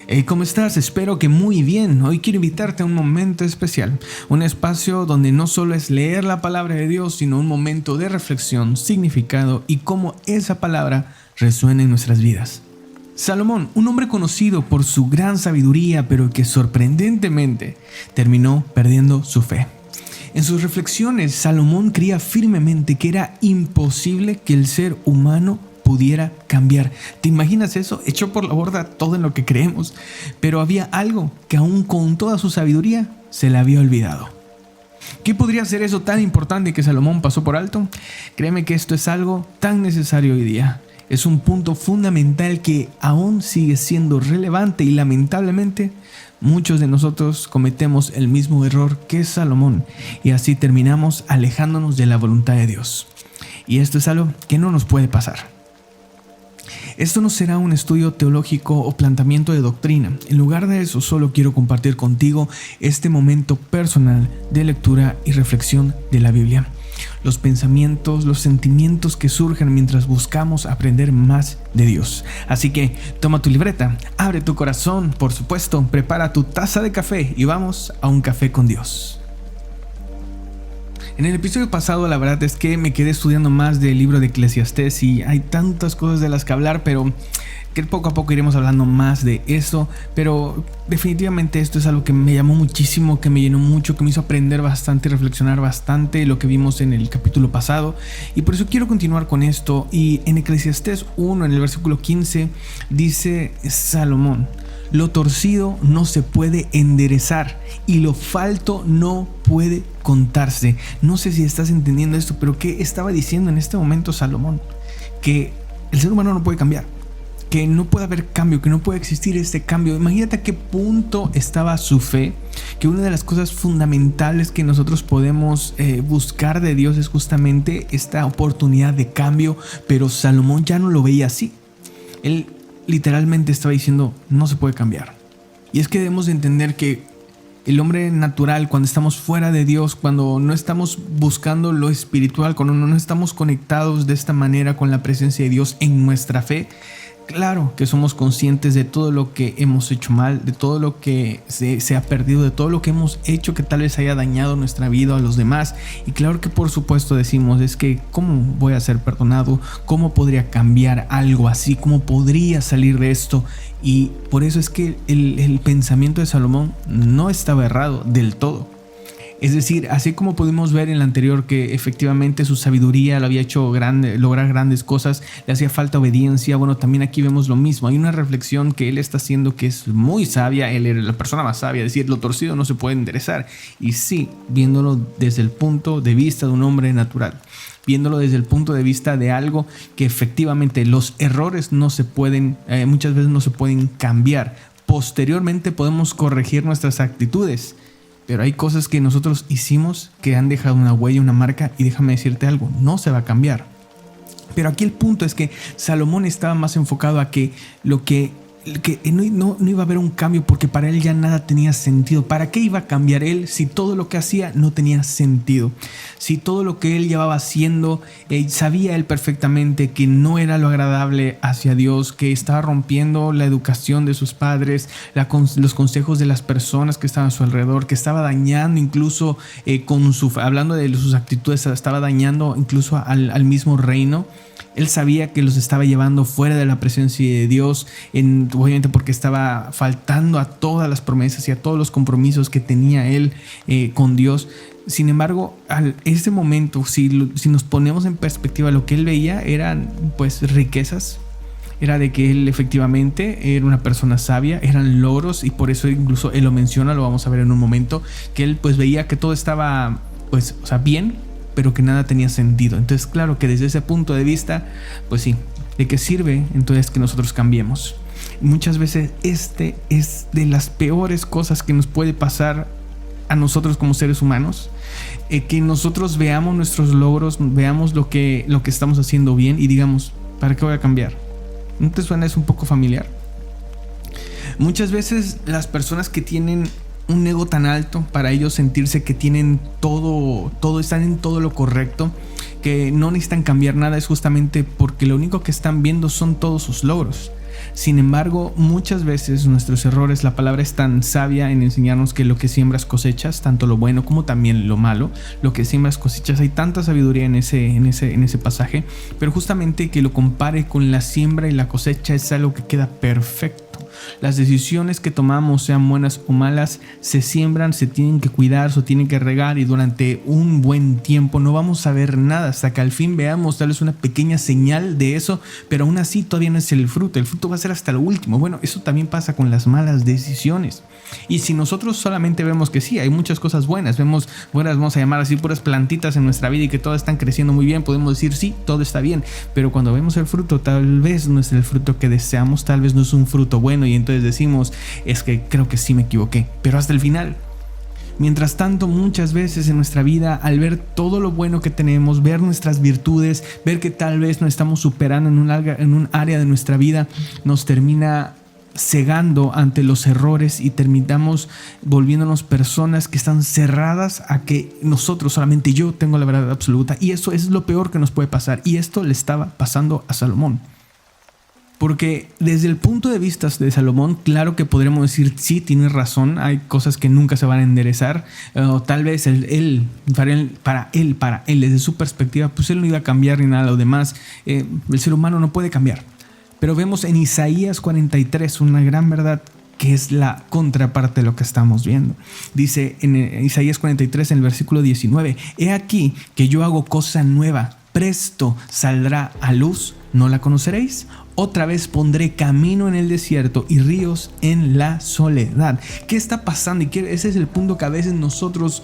Hey, ¿cómo estás? Espero que muy bien. Hoy quiero invitarte a un momento especial, un espacio donde no solo es leer la palabra de Dios, sino un momento de reflexión, significado y cómo esa palabra resuena en nuestras vidas. Salomón, un hombre conocido por su gran sabiduría, pero que sorprendentemente terminó perdiendo su fe. En sus reflexiones, Salomón creía firmemente que era imposible que el ser humano pudiera cambiar. ¿Te imaginas eso? Echó por la borda todo en lo que creemos, pero había algo que aún con toda su sabiduría se le había olvidado. ¿Qué podría ser eso tan importante que Salomón pasó por alto? Créeme que esto es algo tan necesario hoy día. Es un punto fundamental que aún sigue siendo relevante y lamentablemente muchos de nosotros cometemos el mismo error que Salomón y así terminamos alejándonos de la voluntad de Dios. Y esto es algo que no nos puede pasar. Esto no será un estudio teológico o planteamiento de doctrina. En lugar de eso, solo quiero compartir contigo este momento personal de lectura y reflexión de la Biblia. Los pensamientos, los sentimientos que surgen mientras buscamos aprender más de Dios. Así que toma tu libreta, abre tu corazón, por supuesto, prepara tu taza de café y vamos a un café con Dios. En el episodio pasado la verdad es que me quedé estudiando más del libro de Eclesiastés y hay tantas cosas de las que hablar, pero que poco a poco iremos hablando más de eso. Pero definitivamente esto es algo que me llamó muchísimo, que me llenó mucho, que me hizo aprender bastante y reflexionar bastante lo que vimos en el capítulo pasado. Y por eso quiero continuar con esto. Y en Eclesiastés 1, en el versículo 15, dice Salomón: lo torcido no se puede enderezar y lo falto no puede contarse. No sé si estás entendiendo esto, pero ¿qué estaba diciendo en este momento Salomón? Que el ser humano no puede cambiar, que no puede haber cambio, que no puede existir este cambio. Imagínate a qué punto estaba su fe, que una de las cosas fundamentales que nosotros podemos buscar de Dios es justamente esta oportunidad de cambio, pero Salomón ya no lo veía así. Él literalmente estaba diciendo: no se puede cambiar. Y es que debemos de entender que el hombre natural, cuando estamos fuera de Dios, cuando no estamos buscando lo espiritual, cuando no estamos conectados de esta manera con la presencia de Dios en nuestra fe, claro que somos conscientes de todo lo que hemos hecho mal, de todo lo que se ha perdido, de todo lo que hemos hecho que tal vez haya dañado nuestra vida a los demás. Y claro que por supuesto decimos: es que ¿cómo voy a ser perdonado? ¿Cómo podría cambiar algo así? ¿Cómo podría salir de esto? Y por eso es que el pensamiento de Salomón no estaba errado del todo. Es decir, así como pudimos ver en el anterior que efectivamente su sabiduría lo había hecho lograr grandes cosas, le hacía falta obediencia. Bueno, también aquí vemos lo mismo. Hay una reflexión que él está haciendo que es muy sabia. Él era la persona más sabia, es decir, lo torcido no se puede enderezar. Y sí, viéndolo desde el punto de vista de un hombre natural, viéndolo desde el punto de vista de algo que efectivamente los errores no se pueden, muchas veces no se pueden cambiar. Posteriormente podemos corregir nuestras actitudes, pero hay cosas que nosotros hicimos que han dejado una huella, una marca, y déjame decirte algo, no se va a cambiar. Pero aquí el punto es que Salomón estaba más enfocado a que no iba a haber un cambio, porque para él ya nada tenía sentido. ¿Para qué iba a cambiar él si todo lo que hacía no tenía sentido? Si todo lo que él llevaba haciendo, sabía él perfectamente que no era lo agradable hacia Dios, que estaba rompiendo la educación de sus padres, los consejos de las personas que estaban a su alrededor, que estaba dañando incluso hablando de sus actitudes, estaba dañando incluso al mismo reino. Él sabía que los estaba llevando fuera de la presencia de Dios, obviamente porque estaba faltando a todas las promesas y a todos los compromisos que tenía él con Dios. Sin embargo, en ese momento, si nos ponemos en perspectiva, lo que él veía eran pues riquezas. Era de que él efectivamente era una persona sabia, eran logros, y por eso incluso él lo menciona, lo vamos a ver en un momento, que él pues veía que todo estaba pues, bien, pero que nada tenía sentido. Entonces, claro que desde ese punto de vista, pues sí, ¿de qué sirve entonces que nosotros cambiemos? Muchas veces este es de las peores cosas que nos puede pasar a nosotros como seres humanos, que nosotros veamos nuestros logros, veamos lo que estamos haciendo bien y digamos: ¿para qué voy a cambiar? ¿No te suena eso un poco familiar? Muchas veces las personas que tienen un ego tan alto, para ellos sentirse que tienen todo, están en todo lo correcto, que no necesitan cambiar nada, es justamente porque lo único que están viendo son todos sus logros. Sin embargo, muchas veces nuestros errores, la palabra es tan sabia en enseñarnos que lo que siembras cosechas, tanto lo bueno como también lo malo. Lo que siembras cosechas, hay tanta sabiduría en ese pasaje, pero justamente que lo compare con la siembra y la cosecha es algo que queda perfecto. Las decisiones que tomamos, sean buenas o malas, se siembran, se tienen que cuidar, se tienen que regar, y durante un buen tiempo no vamos a ver nada hasta que al fin veamos tal vez una pequeña señal de eso, pero aún así todavía no es el fruto va a ser hasta lo último. Bueno, eso también pasa con las malas decisiones. Y si nosotros solamente vemos que sí, hay muchas cosas buenas, vemos buenas, vamos a llamar así, puras plantitas en nuestra vida y que todas están creciendo muy bien, podemos decir sí, todo está bien, pero cuando vemos el fruto, tal vez no es el fruto que deseamos, tal vez no es un fruto bueno, y entonces decimos, es que creo que sí me equivoqué, pero hasta el final. Mientras tanto, muchas veces en nuestra vida, al ver todo lo bueno que tenemos, ver nuestras virtudes, ver que tal vez nos estamos superando en un área de nuestra vida, nos termina cegando ante los errores y terminamos volviéndonos personas que están cerradas a que nosotros, solamente yo tengo la verdad absoluta, y eso es lo peor que nos puede pasar. Y esto le estaba pasando a Salomón. Porque desde el punto de vista de Salomón, claro que podríamos decir, sí, tienes razón, hay cosas que nunca se van a enderezar, o tal vez para él, desde su perspectiva, pues él no iba a cambiar ni nada de lo demás. El ser humano no puede cambiar. Pero vemos en Isaías 43 una gran verdad que es la contraparte de lo que estamos viendo. Dice en Isaías 43, en el versículo 19, he aquí que yo hago cosa nueva, presto saldrá a luz, ¿no la conoceréis? Otra vez pondré camino en el desierto y ríos en la soledad. ¿Qué está pasando? Y ese es el punto que a veces nosotros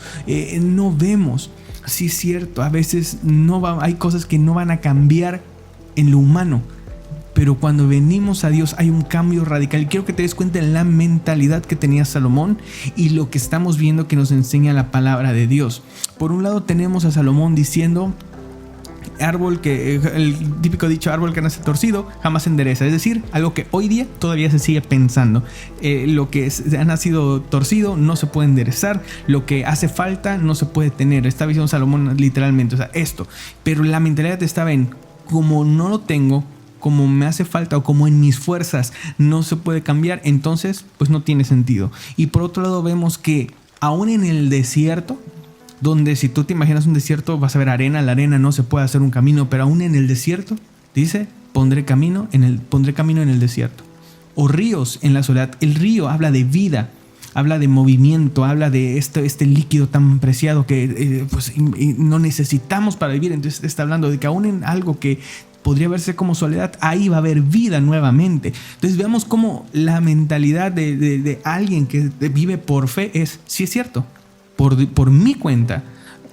no vemos. Sí, es cierto, a veces hay cosas que no van a cambiar en lo humano, pero cuando venimos a Dios hay un cambio radical. Y quiero que te des cuenta de la mentalidad que tenía Salomón y lo que estamos viendo que nos enseña la palabra de Dios. Por un lado tenemos a Salomón diciendo, el típico dicho, árbol que nace torcido jamás se endereza. Es decir, algo que hoy día todavía se sigue pensando. Lo que ha nacido torcido no se puede enderezar, lo que hace falta no se puede tener. Está diciendo Salomón literalmente, o sea, esto. Pero la mentalidad estaba en, como no lo tengo, como me hace falta o como en mis fuerzas no se puede cambiar, entonces pues no tiene sentido. Y por otro lado vemos que aún en el desierto, donde si tú te imaginas un desierto vas a ver arena, la arena no se puede hacer un camino, pero aún en el desierto dice, pondré camino en el desierto. O ríos en la soledad. El río habla de vida, habla de movimiento, habla de este líquido tan preciado que no necesitamos para vivir. Entonces está hablando de que aún en algo que podría verse como soledad, ahí va a haber vida nuevamente. Entonces veamos cómo la mentalidad de alguien que vive por fe es, sí es cierto, por mi cuenta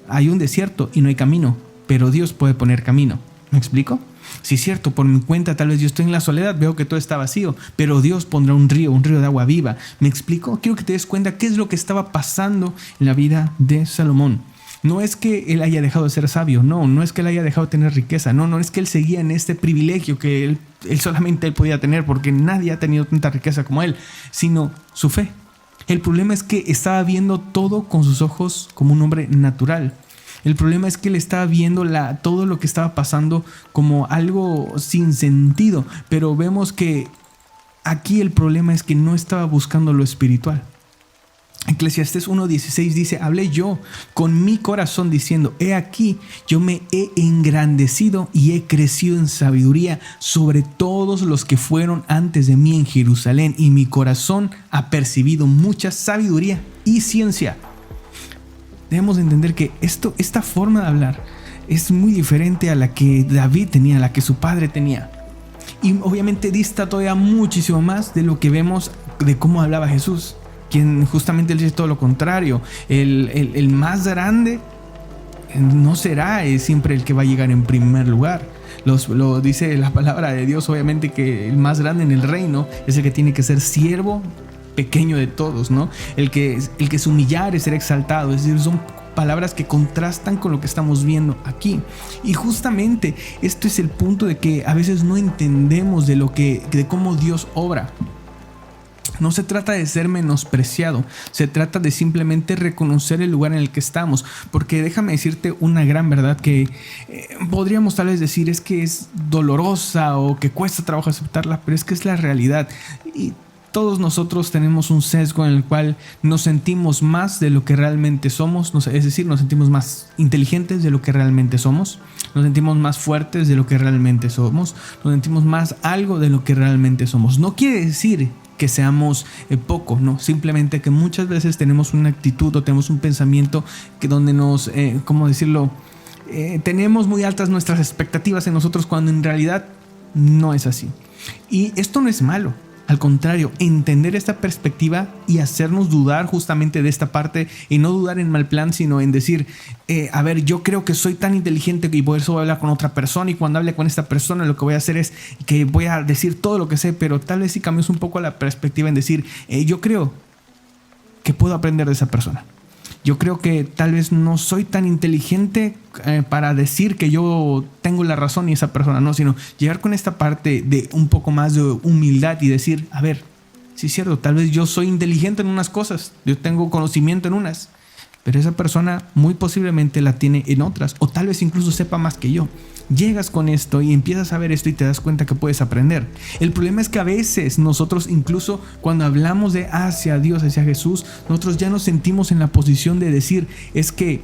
hay un desierto y no hay camino, pero Dios puede poner camino. ¿Me explico? Sí es cierto, por mi cuenta tal vez yo estoy en la soledad, veo que todo está vacío, pero Dios pondrá un río de agua viva. ¿Me explico? Quiero que te des cuenta qué es lo que estaba pasando en la vida de Salomón. No es que él haya dejado de ser sabio, no es que él haya dejado de tener riqueza, no es que él seguía en este privilegio que él solamente podía tener porque nadie ha tenido tanta riqueza como él, sino su fe. El problema es que estaba viendo todo con sus ojos como un hombre natural. El problema es que él estaba viendo todo lo que estaba pasando como algo sin sentido, pero vemos que aquí el problema es que no estaba buscando lo espiritual. Eclesiastés 1:16 dice, hablé yo con mi corazón diciendo, he aquí, yo me he engrandecido y he crecido en sabiduría sobre todos los que fueron antes de mí en Jerusalén, y mi corazón ha percibido mucha sabiduría y ciencia. Debemos entender que esta forma de hablar es muy diferente a la que David tenía, a la que su padre tenía. Y obviamente dista todavía muchísimo más de lo que vemos de cómo hablaba Jesús, quien justamente dice todo lo contrario. El más grande no será siempre el que va a llegar en primer lugar. Lo dice la palabra de Dios, obviamente, que el más grande en el reino es el que tiene que ser siervo pequeño de todos, ¿no? El que se humillare será exaltado. Es decir, son palabras que contrastan con lo que estamos viendo aquí. Y justamente esto es el punto de que a veces no entendemos de cómo Dios obra. No se trata de ser menospreciado, se trata de simplemente reconocer el lugar en el que estamos, porque déjame decirte una gran verdad que podríamos tal vez decir es que es dolorosa o que cuesta trabajo aceptarla, pero es que es la realidad. Y todos nosotros tenemos un sesgo en el cual nos sentimos más de lo que realmente somos, es decir, nos sentimos más inteligentes de lo que realmente somos, nos sentimos más fuertes de lo que realmente somos, nos sentimos más algo de lo que realmente somos. No quiere decir que seamos poco, no, simplemente que muchas veces tenemos una actitud o tenemos un pensamiento que donde nos, ¿cómo decirlo? Tenemos muy altas nuestras expectativas en nosotros cuando en realidad no es así. Y esto no es malo. Al contrario, entender esta perspectiva y hacernos dudar justamente de esta parte y no dudar en mal plan, sino en decir, a ver, yo creo que soy tan inteligente que por eso voy a hablar con otra persona y cuando hable con esta persona lo que voy a hacer es que voy a decir todo lo que sé, pero tal vez si cambias un poco la perspectiva en decir, yo creo que puedo aprender de esa persona. Yo creo que tal vez no soy tan inteligente para decir que yo tengo la razón y esa persona no, sino llegar con esta parte de un poco más de humildad y decir, a ver, sí es cierto, tal vez yo soy inteligente en unas cosas, yo tengo conocimiento en unas, pero esa persona muy posiblemente la tiene en otras, o tal vez incluso sepa más que yo. Llegas con esto y empiezas a ver esto y te das cuenta que puedes aprender. El problema es que a veces nosotros, incluso cuando hablamos de hacia Dios, hacia Jesús, nosotros ya nos sentimos en la posición de decir, es que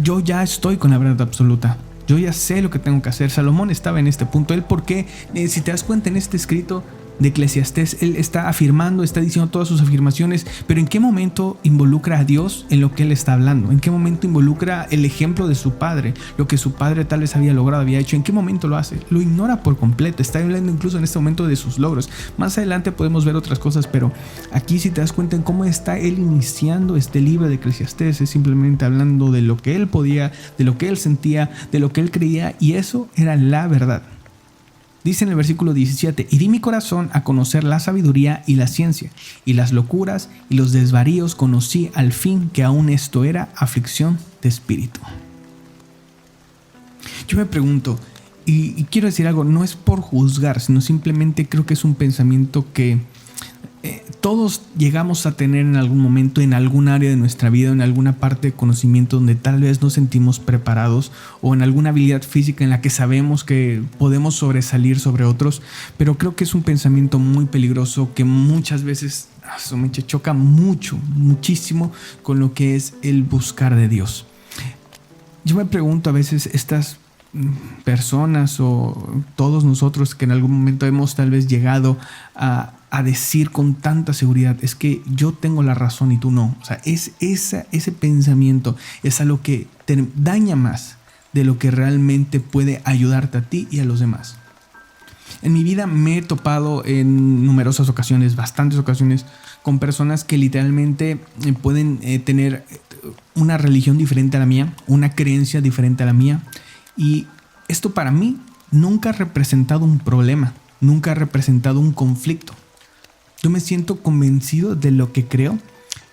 yo ya estoy con la verdad absoluta. Yo ya sé lo que tengo que hacer. Salomón estaba en este punto. Él, porque si te das cuenta en este escrito de Eclesiastés, él está afirmando, está diciendo todas sus afirmaciones, pero ¿en qué momento involucra a Dios en lo que él está hablando? ¿En qué momento involucra el ejemplo de su padre, lo que su padre tal vez había logrado, había hecho? ¿En qué momento lo hace? Lo ignora por completo, está hablando incluso en este momento de sus logros. Más adelante podemos ver otras cosas, pero aquí si te das cuenta en cómo está él iniciando este libro de Eclesiastés, es simplemente hablando de lo que él podía, de lo que él sentía, de lo que él creía, y eso era la verdad. Dice en el versículo 17, y di mi corazón a conocer la sabiduría y la ciencia, y las locuras y los desvaríos conocí al fin que aún esto era aflicción de espíritu. Yo me pregunto, y quiero decir algo, no es por juzgar, sino simplemente creo que es un pensamiento que todos llegamos a tener en algún momento, en algún área de nuestra vida, en alguna parte de conocimiento donde tal vez nos sentimos preparados, o en alguna habilidad física en la que sabemos que podemos sobresalir sobre otros, pero creo que es un pensamiento muy peligroso que muchas veces me choca muchísimo con lo que es el buscar de Dios. Yo me pregunto a veces, estas personas o todos nosotros que en algún momento hemos tal vez llegado a decir con tanta seguridad, es que yo tengo la razón y tú no. O sea, ese pensamiento es algo que te daña más de lo que realmente puede ayudarte a ti y a los demás. En mi vida me he topado en numerosas ocasiones, bastantes ocasiones, con personas que literalmente pueden tener una religión diferente a la mía, una creencia diferente a la mía. Y esto para mí nunca ha representado un problema, nunca ha representado un conflicto. Yo me siento convencido de lo que creo.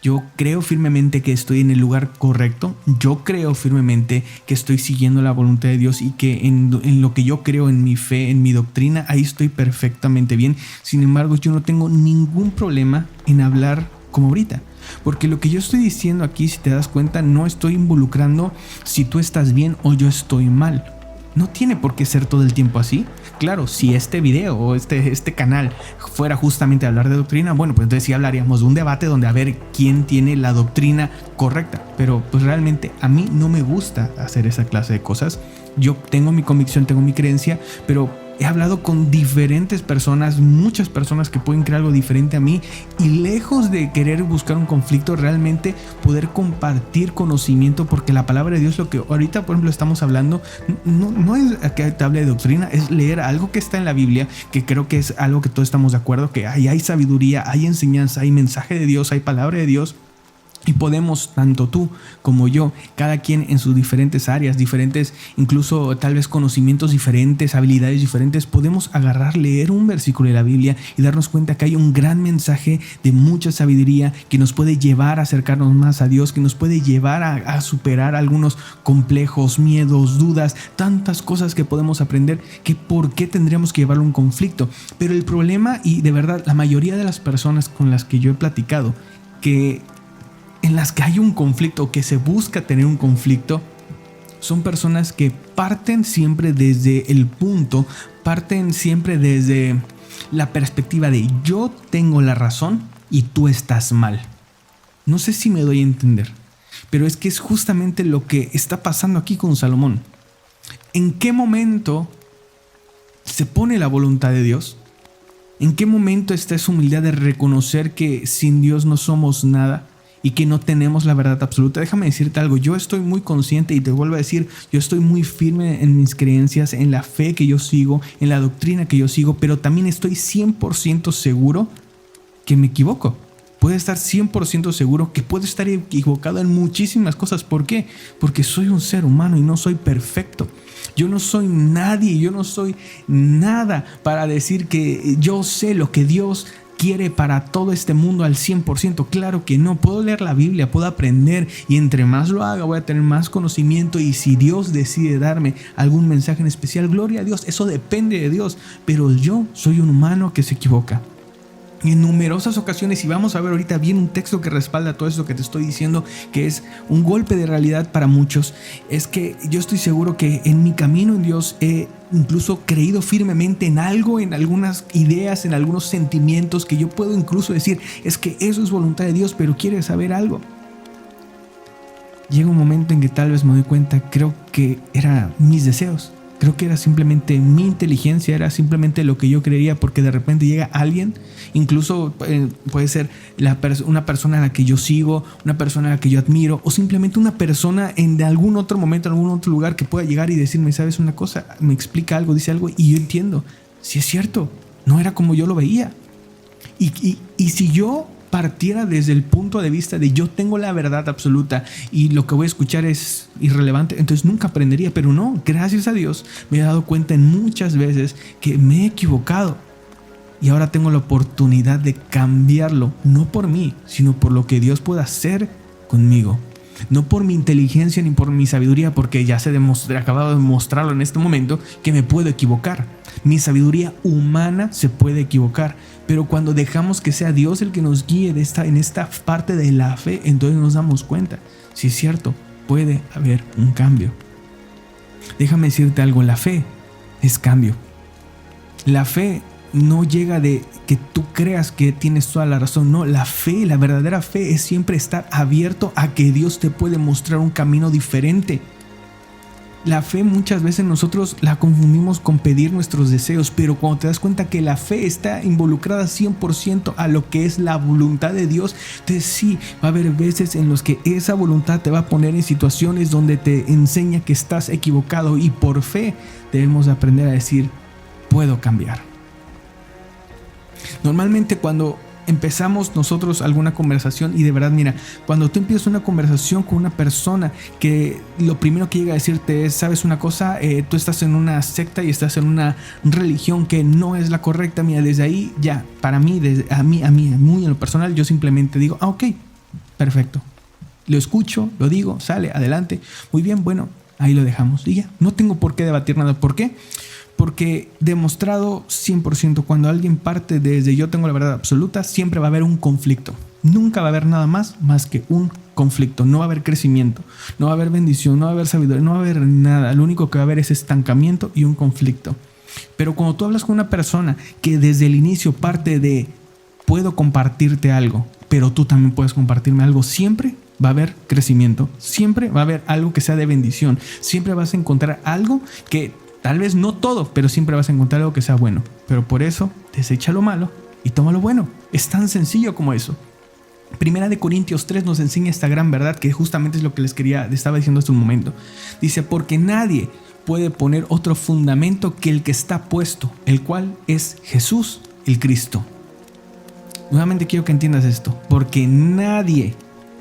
Yo creo firmemente que estoy en el lugar correcto. Yo creo firmemente que estoy siguiendo la voluntad de Dios y que en lo que yo creo, en mi fe, en mi doctrina, ahí estoy perfectamente bien. Sin embargo, yo no tengo ningún problema en hablar como ahorita. Porque lo que yo estoy diciendo aquí, si te das cuenta, no estoy involucrando si tú estás bien o yo estoy mal. No tiene por qué ser todo el tiempo así. Claro, si este video o este canal fuera justamente a hablar de doctrina, bueno, pues entonces sí hablaríamos de un debate donde a ver quién tiene la doctrina correcta. Pero pues realmente a mí no me gusta hacer esa clase de cosas. Yo tengo mi convicción, tengo mi creencia, pero he hablado con diferentes personas, muchas personas que pueden creer algo diferente a mí, y lejos de querer buscar un conflicto, realmente poder compartir conocimiento, porque la palabra de Dios, lo que ahorita por ejemplo estamos hablando, no es que te hable de doctrina, es leer algo que está en la Biblia, que creo que es algo que todos estamos de acuerdo, que hay sabiduría, hay enseñanza, hay mensaje de Dios, hay palabra de Dios. Y podemos, tanto tú como yo, cada quien en sus diferentes áreas, diferentes, incluso tal vez conocimientos diferentes, habilidades diferentes, podemos agarrar, leer un versículo de la Biblia y darnos cuenta que hay un gran mensaje de mucha sabiduría que nos puede llevar a acercarnos más a Dios, que nos puede llevar a superar algunos complejos, miedos, dudas, tantas cosas que podemos aprender, que por qué tendríamos que llevarlo a un conflicto. Pero el problema, y de verdad la mayoría de las personas con las que yo he platicado, en las que hay un conflicto, que se busca tener un conflicto, son personas que parten siempre desde el punto, parten siempre desde la perspectiva de yo tengo la razón y tú estás mal. No sé si me doy a entender, pero es que es justamente lo que está pasando aquí con Salomón. ¿En qué momento se pone la voluntad de Dios? ¿En qué momento está esa humildad de reconocer que sin Dios no somos nada? Y que no tenemos la verdad absoluta. Déjame decirte algo, yo estoy muy consciente y te vuelvo a decir, yo estoy muy firme en mis creencias, en la fe que yo sigo, en la doctrina que yo sigo, pero también estoy 100% seguro que me equivoco. Puedo estar 100% seguro que puedo estar equivocado en muchísimas cosas. ¿Por qué? Porque soy un ser humano y no soy perfecto. Yo no soy nadie, yo no soy nada para decir que yo sé lo que Dios quiere para todo este mundo al 100%. Claro que no. Puedo leer la Biblia, puedo aprender, y entre más lo haga voy a tener más conocimiento, y si Dios decide darme algún mensaje en especial, gloria a Dios, eso depende de Dios. Pero yo soy un humano que se equivoca. Y en numerosas ocasiones, y vamos a ver ahorita bien un texto que respalda todo eso que te estoy diciendo, que es un golpe de realidad para muchos, es que yo estoy seguro que en mi camino en Dios he incluso creído firmemente en algo, en algunas ideas, en algunos sentimientos que yo puedo incluso decir, es que eso es voluntad de Dios, pero ¿quieres saber algo? Llega un momento en que tal vez me doy cuenta, creo que eran mis deseos. Creo que era simplemente mi inteligencia, era simplemente lo que yo creía, porque de repente llega alguien, incluso puede ser una persona a la que yo sigo, una persona a la que yo admiro, o simplemente una persona en algún otro momento, en algún otro lugar, que pueda llegar y decirme, ¿sabes una cosa? Me explica algo, dice algo, y yo entiendo, sí es cierto, no era como yo lo veía. Y si yo partiera desde el punto de vista de yo tengo la verdad absoluta y lo que voy a escuchar es irrelevante, entonces nunca aprendería. Pero no, gracias a Dios me he dado cuenta en muchas veces que me he equivocado, y ahora tengo la oportunidad de cambiarlo, no por mí, sino por lo que Dios pueda hacer conmigo. No por mi inteligencia ni por mi sabiduría, porque ya acabado de demostrarlo en este momento que me puedo equivocar. Mi sabiduría humana se puede equivocar, pero cuando dejamos que sea Dios el que nos guíe en esta parte de la fe, entonces nos damos cuenta, si es cierto, puede haber un cambio. Déjame decirte algo, la fe es cambio. La fe no llega de que tú creas que tienes toda la razón. No, la fe, la verdadera fe es siempre estar abierto a que Dios te puede mostrar un camino diferente. La fe muchas veces nosotros la confundimos con pedir nuestros deseos, pero cuando te das cuenta que la fe está involucrada 100% a lo que es la voluntad de Dios, entonces sí, va a haber veces en los que esa voluntad te va a poner en situaciones donde te enseña que estás equivocado, y por fe debemos aprender a decir, puedo cambiar. Normalmente cuando empezamos nosotros alguna conversación, y de verdad mira, cuando tú empiezas una conversación con una persona que lo primero que llega a decirte es, ¿sabes una cosa? Tú estás en una secta y estás en una religión que no es la correcta. Mira, desde ahí ya, para mí, muy en lo personal, yo simplemente digo, ok, perfecto. Lo escucho, lo digo, sale, adelante, muy bien, bueno, ahí lo dejamos y ya. No tengo por qué debatir nada. ¿Por qué? Porque demostrado 100%, cuando alguien parte desde yo tengo la verdad absoluta, siempre va a haber un conflicto. Nunca va a haber nada más que un conflicto. No va a haber crecimiento, no va a haber bendición, no va a haber sabiduría, no va a haber nada. Lo único que va a haber es estancamiento y un conflicto. Pero cuando tú hablas con una persona que desde el inicio parte de puedo compartirte algo, pero tú también puedes compartirme algo, siempre va a haber crecimiento, siempre va a haber algo que sea de bendición, siempre vas a encontrar algo que tal vez no todo, pero siempre vas a encontrar algo que sea bueno. Pero por eso, desecha lo malo y toma lo bueno. Es tan sencillo como eso. Primera de Corintios 3 nos enseña esta gran verdad, que justamente es lo que les estaba diciendo hace un momento. Dice, porque nadie puede poner otro fundamento que el que está puesto, el cual es Jesús, el Cristo. Nuevamente quiero que entiendas esto. Porque nadie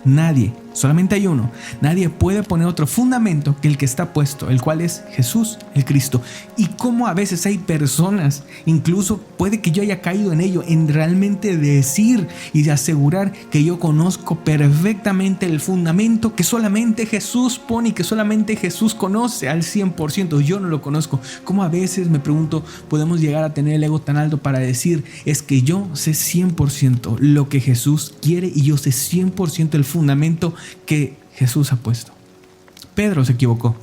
nadie, solamente hay uno, nadie puede poner otro fundamento que el que está puesto, el cual es Jesús, el Cristo. Y cómo a veces hay personas, incluso puede que yo haya caído en ello, en realmente decir y de asegurar que yo conozco perfectamente el fundamento que solamente Jesús pone y que solamente Jesús conoce al 100%. Yo no lo conozco. Cómo a veces me pregunto, podemos llegar a tener el ego tan alto para decir, es que yo sé 100% lo que Jesús quiere y yo sé 100% el fundamento que Jesús ha puesto. Pedro se equivocó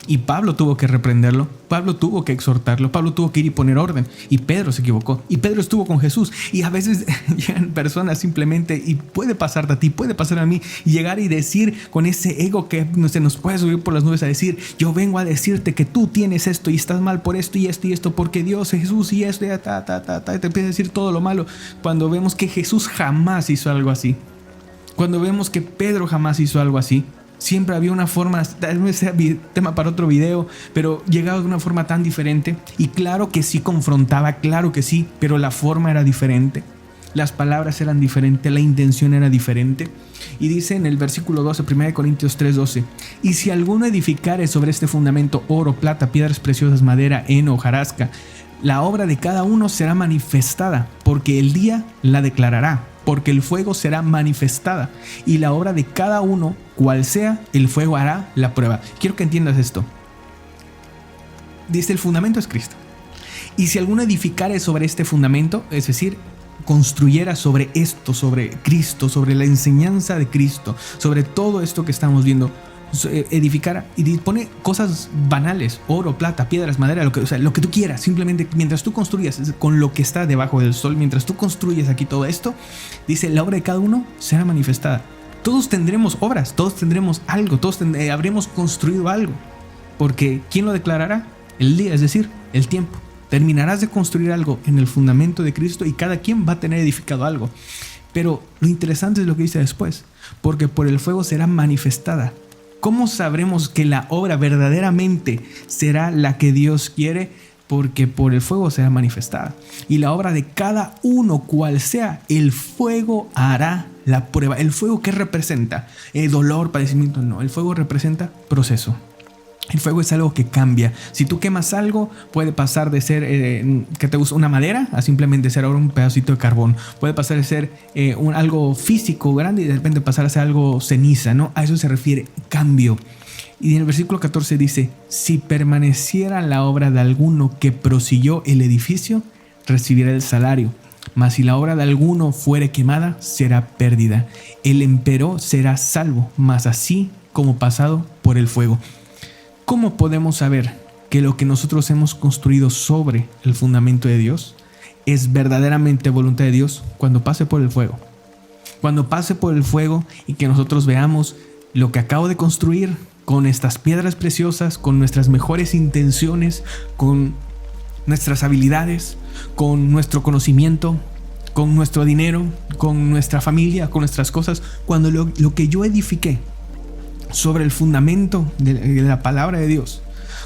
y Pablo tuvo que reprenderlo, Pablo tuvo que exhortarlo, Pablo tuvo que ir y poner orden, y Pedro se equivocó y Pedro estuvo con Jesús. Y a veces llegan personas simplemente, y puede pasarte a ti, puede pasar a mí, y llegar y decir con ese ego que se nos puede subir por las nubes a decir, yo vengo a decirte que tú tienes esto y estás mal por esto y esto, porque Dios, Jesús y esto, y te empieza a decir todo lo malo, cuando vemos que Jesús jamás hizo algo así. Cuando vemos que Pedro jamás hizo algo así, siempre había una forma, tal vez sea tema para otro video, pero llegaba de una forma tan diferente. Y claro que sí confrontaba, claro que sí, pero la forma era diferente. Las palabras eran diferentes, la intención era diferente. Y dice en el versículo 12, 1 Corintios 3:12, y si alguno edificare sobre este fundamento oro, plata, piedras preciosas, madera, heno, hojarasca, la obra de cada uno será manifestada, porque el día la declarará. Porque el fuego será manifestada, y la obra de cada uno, cual sea, el fuego hará la prueba. Quiero que entiendas esto. Dice, el fundamento es Cristo. Y si alguno edificare sobre este fundamento, es decir, construyera sobre esto, sobre Cristo, sobre la enseñanza de Cristo, sobre todo esto que estamos viendo, edificara y pone cosas banales, oro, plata, piedras, madera, lo que tú quieras, simplemente mientras tú construyas con lo que está debajo del sol, mientras tú construyes aquí todo esto, dice, la obra de cada uno será manifestada. Todos tendremos obras, todos tendremos algo, todos habremos construido algo, porque ¿quién lo declarará? El día, es decir, el tiempo. Terminarás de construir algo en el fundamento de Cristo y cada quien va a tener edificado algo. Pero lo interesante es lo que dice después, porque por el fuego será manifestada. ¿Cómo sabremos que la obra verdaderamente será la que Dios quiere? Porque por el fuego será manifestada. Y la obra de cada uno, cual sea, el fuego hará la prueba. ¿El fuego qué representa? ¿Dolor, padecimiento? No, el fuego representa proceso. El fuego es algo que cambia. Si tú quemas algo, puede pasar de ser que te gusta una madera a simplemente ser ahora un pedacito de carbón. Puede pasar de ser algo físico grande y de repente pasar a ser algo ceniza, ¿no? A eso se refiere cambio. Y en el versículo 14 dice, si permaneciera la obra de alguno que prosiguió el edificio, recibirá el salario. Mas si la obra de alguno fuere quemada, será pérdida. El empero será salvo, mas así como pasado por el fuego. ¿Cómo podemos saber que lo que nosotros hemos construido sobre el fundamento de Dios es verdaderamente voluntad de Dios? Cuando pase por el fuego. Cuando pase por el fuego y que nosotros veamos lo que acabo de construir con estas piedras preciosas, con nuestras mejores intenciones, con nuestras habilidades, con nuestro conocimiento, con nuestro dinero, con nuestra familia, con nuestras cosas. Cuando lo que yo edifiqué sobre el fundamento de la palabra de Dios,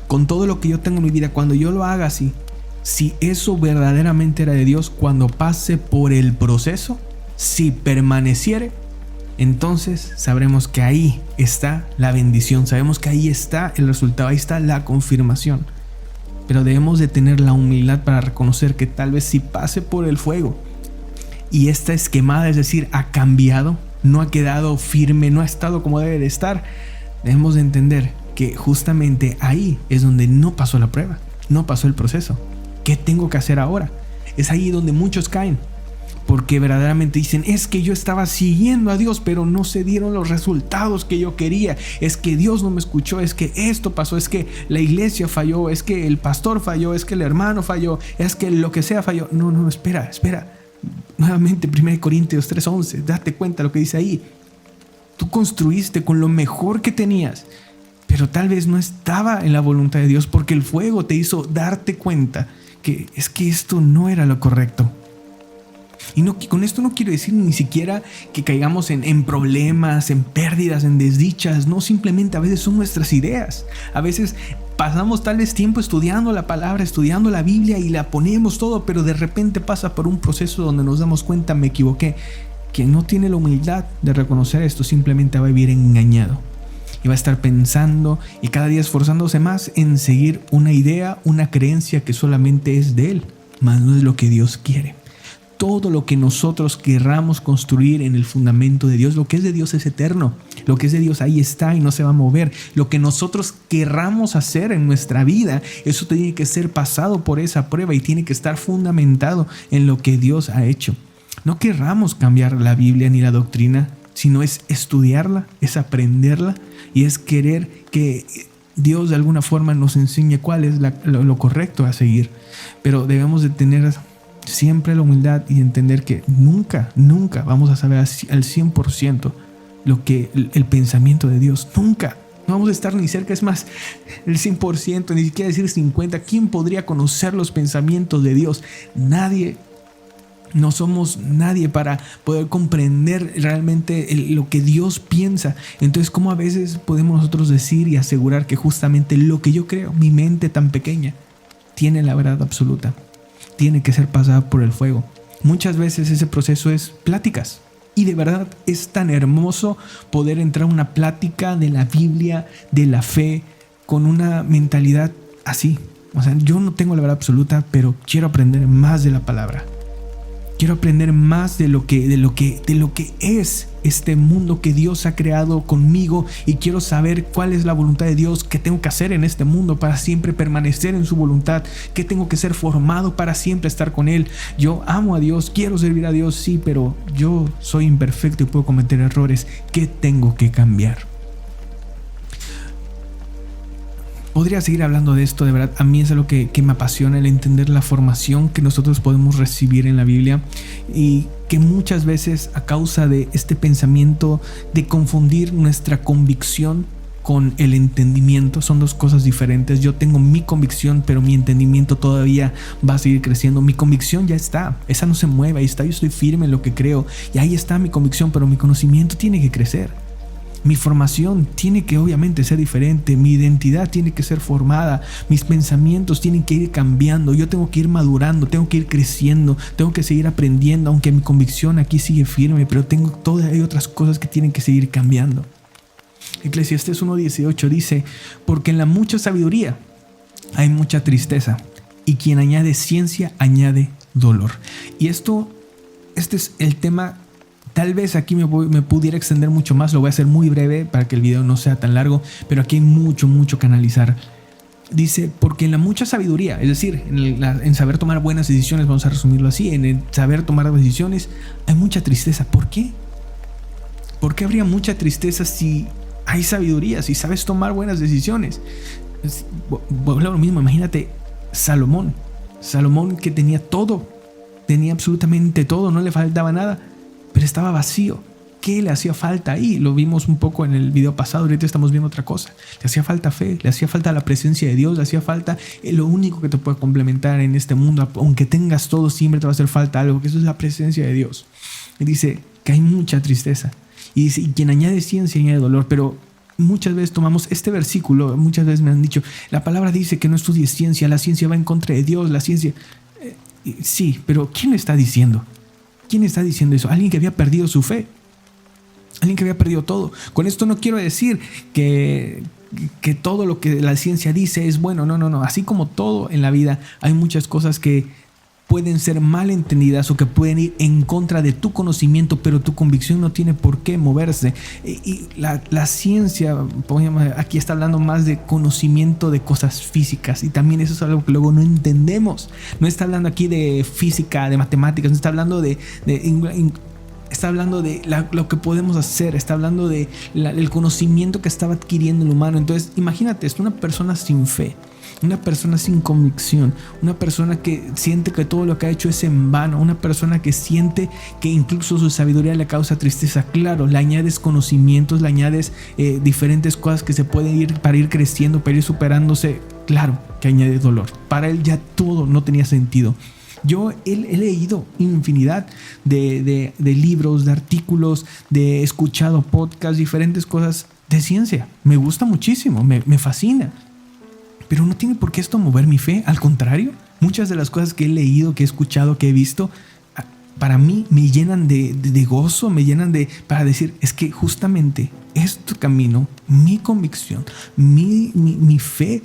con todo lo que yo tengo en mi vida, cuando yo lo haga así, si eso verdaderamente era de Dios, cuando pase por el proceso, si permaneciere, entonces sabremos que ahí está la bendición, sabemos que ahí está el resultado, ahí está la confirmación. Pero debemos de tener la humildad para reconocer que tal vez si pase por el fuego y esta es quemada, es decir, ha cambiado, no ha quedado firme, no ha estado como debe de estar, debemos de entender que justamente ahí es donde no pasó la prueba, no pasó el proceso. ¿Qué tengo que hacer ahora? Es ahí donde muchos caen, porque verdaderamente dicen, es que yo estaba siguiendo a Dios, pero no se dieron los resultados que yo quería, es que Dios no me escuchó, es que esto pasó, es que la iglesia falló, es que el pastor falló, es que el hermano falló, es que lo que sea falló. No, espera. Nuevamente 1 Corintios 3:11, date cuenta lo que dice ahí. Tú construiste con lo mejor que tenías, pero tal vez no estaba en la voluntad de Dios, porque el fuego te hizo darte cuenta que es que esto no era lo correcto. Y con esto no quiero decir ni siquiera que caigamos en problemas, en pérdidas, en desdichas. No, simplemente a veces son nuestras ideas. A veces pasamos tal vez tiempo estudiando la palabra, estudiando la Biblia y la ponemos todo, pero de repente pasa por un proceso donde nos damos cuenta, me equivoqué. quien no tiene la humildad de reconocer esto simplemente va a vivir engañado. Y va a estar pensando y cada día esforzándose más en seguir una idea, una creencia que solamente es de él, mas no es lo que Dios quiere. Todo lo que nosotros querramos construir en el fundamento de Dios, lo que es de Dios es eterno. Lo que es de Dios ahí está y no se va a mover. Lo que nosotros querramos hacer en nuestra vida, eso tiene que ser pasado por esa prueba y tiene que estar fundamentado en lo que Dios ha hecho. No querramos cambiar la Biblia ni la doctrina, sino es estudiarla, es aprenderla y es querer que Dios de alguna forma nos enseñe cuál es lo correcto a seguir. Pero debemos de tener siempre la humildad y entender que nunca vamos a saber al 100% lo que el pensamiento de Dios. Nunca. No vamos a estar ni cerca, es más, el 100%, ni siquiera decir 50%. ¿Quién podría conocer los pensamientos de Dios? Nadie. No somos nadie para poder comprender realmente lo que Dios piensa. Entonces, ¿cómo a veces podemos nosotros decir y asegurar que justamente lo que yo creo, mi mente tan pequeña, tiene la verdad absoluta? Tiene que ser pasada por el fuego. Muchas veces ese proceso es pláticas. Y de verdad es tan hermoso poder entrar a una plática de la Biblia, de la fe, con una mentalidad así. O sea, yo no tengo la verdad absoluta, pero quiero aprender más de la palabra. Quiero aprender más de lo que es este mundo que Dios ha creado conmigo y quiero saber cuál es la voluntad de Dios, qué tengo que hacer en este mundo para siempre permanecer en su voluntad, qué tengo que ser formado para siempre estar con Él. Yo amo a Dios, quiero servir a Dios, sí, pero yo soy imperfecto y puedo cometer errores. ¿Qué tengo que cambiar? Podría seguir hablando de esto, de verdad. A mí es algo que me apasiona, el entender la formación que nosotros podemos recibir en la Biblia y que muchas veces a causa de este pensamiento de confundir nuestra convicción con el entendimiento, son dos cosas diferentes. Yo tengo mi convicción, pero mi entendimiento todavía va a seguir creciendo. Mi convicción ya está, esa no se mueve, ahí está, yo estoy firme en lo que creo y ahí está mi convicción, pero mi conocimiento tiene que crecer. Mi formación tiene que obviamente ser diferente, mi identidad tiene que ser formada, mis pensamientos tienen que ir cambiando, yo tengo que ir madurando, tengo que ir creciendo, tengo que seguir aprendiendo, aunque mi convicción aquí sigue firme, pero hay otras cosas que tienen que seguir cambiando. Eclesiastés 1:18 dice, porque en la mucha sabiduría hay mucha tristeza y quien añade ciencia añade dolor. Y este es el tema. Tal vez aquí me pudiera extender mucho más, lo voy a hacer muy breve para que el video no sea tan largo, pero aquí hay mucho que analizar. Dice, porque en la mucha sabiduría, es decir, en saber tomar buenas decisiones, vamos a resumirlo así, en el saber tomar decisiones, hay mucha tristeza. ¿Por qué? ¿Por qué habría mucha tristeza si hay sabiduría, si sabes tomar buenas decisiones? Vuelvo a lo mismo, imagínate Salomón que tenía todo, tenía absolutamente todo, no le faltaba nada. Pero estaba vacío. ¿Qué le hacía falta ahí? Lo vimos un poco en el video pasado, ahorita estamos viendo otra cosa. Le hacía falta fe, le hacía falta la presencia de Dios, le hacía falta lo único que te puede complementar en este mundo. Aunque tengas todo, siempre te va a hacer falta algo, que eso es la presencia de Dios. Y dice que hay mucha tristeza. Y dice, y quien añade ciencia añade dolor. Pero muchas veces tomamos este versículo, muchas veces me han dicho, la palabra dice que no estudies ciencia, la ciencia va en contra de Dios, la ciencia... Sí, pero ¿quién lo está diciendo? ¿Quién está diciendo eso? Alguien que había perdido su fe. Alguien que había perdido todo. Con esto no quiero decir que todo lo que la ciencia dice es bueno. No. Así como todo en la vida, hay muchas cosas que pueden ser mal entendidas o que pueden ir en contra de tu conocimiento, pero tu convicción no tiene por qué moverse. Y la ciencia, aquí está hablando más de conocimiento de cosas físicas, y también eso es algo que luego no entendemos. No está hablando aquí de física, de matemáticas, no está hablando está hablando de lo que podemos hacer, está hablando de el conocimiento que estaba adquiriendo el humano. Entonces, imagínate, es una persona sin fe, una persona sin convicción, una persona que siente que todo lo que ha hecho es en vano, una persona que siente que incluso su sabiduría le causa tristeza. Claro, le añades conocimientos, le añades diferentes cosas que se pueden ir para ir creciendo, para ir superándose. Claro que añade dolor. Para él ya todo no tenía sentido. Yo he leído infinidad de libros, de artículos, he escuchado podcasts, diferentes cosas de ciencia. Me gusta muchísimo, me fascina. Pero no tiene por qué esto mover mi fe. Al contrario, muchas de las cosas que he leído, que he escuchado, que he visto, para mí me llenan de gozo, me llenan para decir, es que justamente este camino, mi convicción, mi fe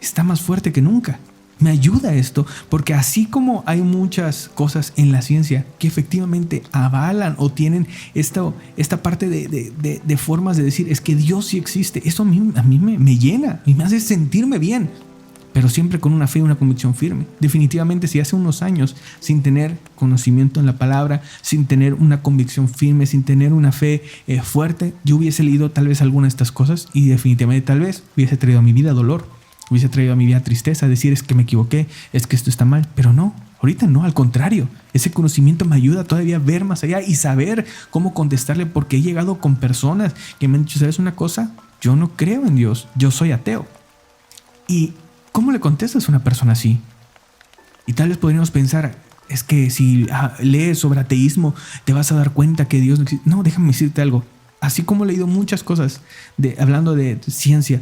está más fuerte que nunca. Me ayuda esto, porque así como hay muchas cosas en la ciencia que efectivamente avalan o tienen esta parte de formas de decir, es que Dios sí existe, eso a mí me llena y me hace sentirme bien, pero siempre con una fe y una convicción firme. Definitivamente, si hace unos años, sin tener conocimiento en la palabra, sin tener una convicción firme, sin tener una fe fuerte, yo hubiese leído tal vez alguna de estas cosas y definitivamente tal vez hubiese traído a mi vida dolor, hubiese traído a mi vida tristeza, decir, es que me equivoqué, es que esto está mal, pero no. Ahorita no, al contrario, ese conocimiento me ayuda todavía a ver más allá y saber cómo contestarle, porque he llegado con personas que me han dicho, ¿sabes una cosa? Yo no creo en Dios, yo soy ateo. ¿Y cómo le contestas a una persona así? Y tal vez podríamos pensar, es que si lees sobre ateísmo te vas a dar cuenta que Dios no existe. No, déjame decirte algo. Así como he leído muchas cosas hablando de ciencia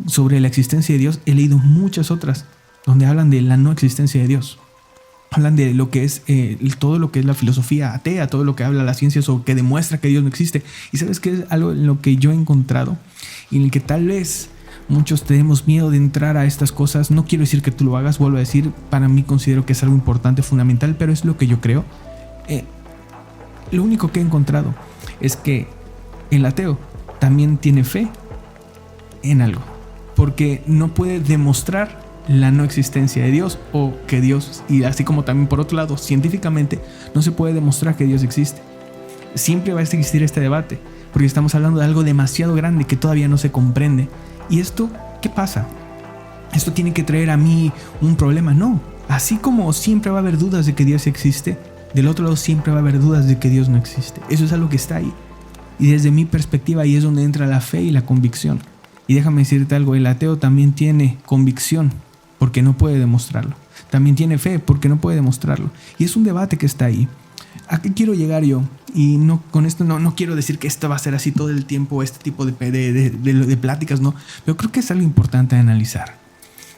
sobre la existencia de Dios, he leído muchas otras donde hablan de la no existencia de Dios. Hablan de lo que es todo lo que es la filosofía atea, todo lo que habla la ciencia sobre que demuestra que Dios no existe. Y sabes que es algo en lo que yo he encontrado y en el que tal vez muchos tenemos miedo de entrar a estas cosas. No quiero decir que tú lo hagas, vuelvo a decir, para mí considero que es algo importante, fundamental, pero es lo que yo creo. Lo único que he encontrado es que el ateo también tiene fe en algo, porque no puede demostrar la no existencia de Dios o que Dios, y así como también por otro lado, científicamente no se puede demostrar que Dios existe. Siempre va a existir este debate, porque estamos hablando de algo demasiado grande que todavía no se comprende. ¿Y esto qué pasa? ¿Esto tiene que traer a mí un problema? No. Así como siempre va a haber dudas de que Dios existe, del otro lado siempre va a haber dudas de que Dios no existe. Eso es algo que está ahí. Y desde mi perspectiva ahí es donde entra la fe y la convicción. Y déjame decirte algo, el ateo también tiene convicción porque no puede demostrarlo. También tiene fe porque no puede demostrarlo. Y es un debate que está ahí. ¿A qué quiero llegar yo? Y no, con esto no quiero decir que esto va a ser así todo el tiempo, este tipo de pláticas, no. Pero creo que es algo importante de analizar.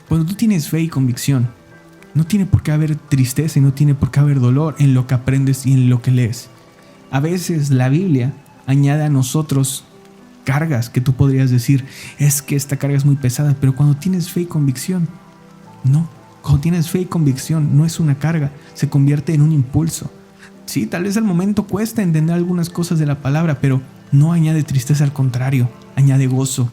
Cuando tú tienes fe y convicción, no tiene por qué haber tristeza y no tiene por qué haber dolor en lo que aprendes y en lo que lees. A veces la Biblia añade a nosotros cargas que tú podrías decir, es que esta carga es muy pesada, pero cuando tienes fe y convicción, no. Cuando tienes fe y convicción no es una carga, se convierte en un impulso. Sí, tal vez al momento cuesta entender algunas cosas de la palabra, pero no añade tristeza, al contrario, añade gozo.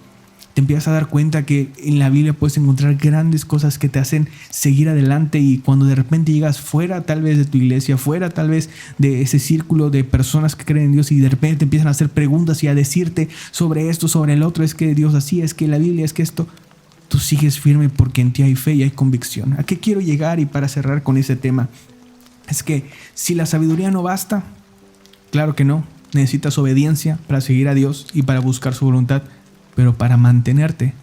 Te empiezas a dar cuenta que en la Biblia puedes encontrar grandes cosas que te hacen seguir adelante, y cuando de repente llegas fuera tal vez de tu iglesia, fuera tal vez de ese círculo de personas que creen en Dios, y de repente te empiezan a hacer preguntas y a decirte sobre esto, sobre el otro, es que Dios así, es que la Biblia, es que esto, tú sigues firme porque en ti hay fe y hay convicción. ¿A qué quiero llegar? Y para cerrar con ese tema, es que si la sabiduría no basta, claro que no, necesitas obediencia para seguir a Dios y para buscar su voluntad, pero para mantenerte,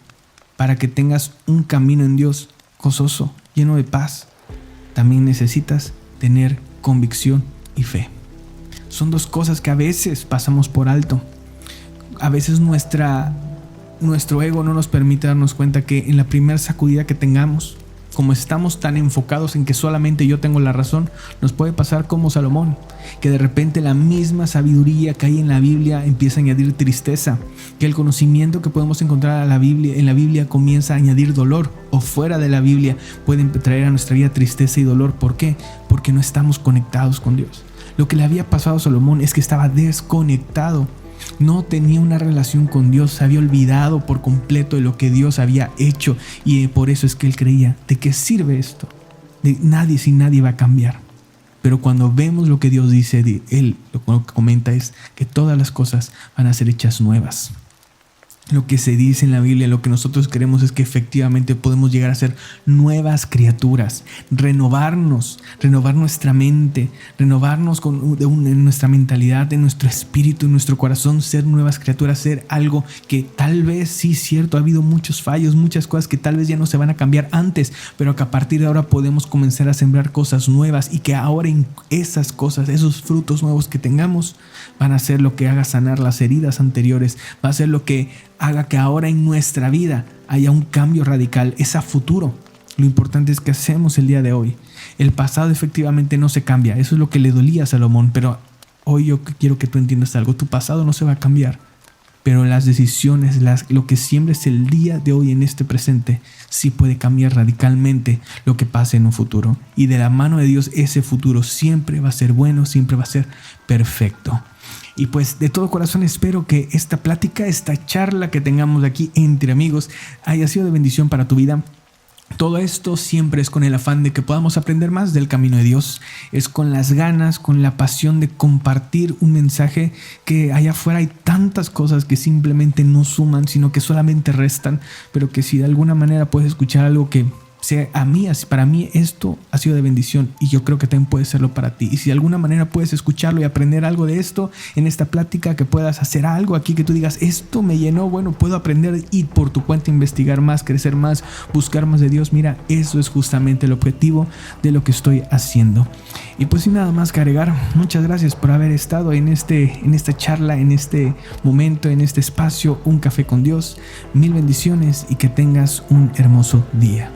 para que tengas un camino en Dios gozoso, lleno de paz, también necesitas tener convicción y fe. Son dos cosas que a veces pasamos por alto. A veces nuestro ego no nos permite darnos cuenta que en la primera sacudida que tengamos, como estamos tan enfocados en que solamente yo tengo la razón, nos puede pasar como Salomón, que de repente la misma sabiduría que hay en la Biblia empieza a añadir tristeza, que el conocimiento que podemos encontrar en la Biblia comienza a añadir dolor, o fuera de la Biblia pueden traer a nuestra vida tristeza y dolor. ¿Por qué? Porque no estamos conectados con Dios. Lo que le había pasado a Salomón es que estaba desconectado. No tenía una relación con Dios, se había olvidado por completo de lo que Dios había hecho, y por eso es que él creía, ¿de qué sirve esto? Si nadie va a cambiar. Pero cuando vemos lo que Dios dice de él, lo que comenta es que todas las cosas van a ser hechas nuevas. Lo que se dice en la Biblia, lo que nosotros queremos es que efectivamente podemos llegar a ser nuevas criaturas, renovar nuestra mente, renovarnos en nuestra mentalidad, en nuestro espíritu, en nuestro corazón, ser nuevas criaturas, ser algo que tal vez, sí, cierto, ha habido muchos fallos, muchas cosas que tal vez ya no se van a cambiar antes, pero que a partir de ahora podemos comenzar a sembrar cosas nuevas, y que ahora en esas cosas, esos frutos nuevos que tengamos, van a ser lo que haga sanar las heridas anteriores, va a ser lo que haga que ahora en nuestra vida haya un cambio radical. Es a futuro. Lo importante es que hacemos el día de hoy. El pasado efectivamente no se cambia. Eso es lo que le dolía a Salomón. Pero hoy yo quiero que tú entiendas algo. Tu pasado no se va a cambiar. Pero las decisiones, lo que siembres el día de hoy en este presente, sí puede cambiar radicalmente lo que pase en un futuro. Y de la mano de Dios, ese futuro siempre va a ser bueno, siempre va a ser perfecto. Y pues de todo corazón espero que esta plática, esta charla que tengamos aquí entre amigos, haya sido de bendición para tu vida. Todo esto siempre es con el afán de que podamos aprender más del camino de Dios. Es con las ganas, con la pasión de compartir un mensaje que allá afuera hay tantas cosas que simplemente no suman, sino que solamente restan, pero que si de alguna manera puedes escuchar algo que sea para mí esto ha sido de bendición, y yo creo que también puede serlo para ti. Y si de alguna manera puedes escucharlo y aprender algo de esto en esta plática, que puedas hacer algo aquí que tú digas, esto me llenó, bueno, puedo aprender y por tu cuenta investigar más, crecer más, buscar más de Dios. Mira, eso es justamente el objetivo de lo que estoy haciendo. Y pues sin nada más que agregar, muchas gracias por haber estado en esta charla, en este momento, en este espacio, Un Café con Dios. Mil bendiciones y que tengas un hermoso día.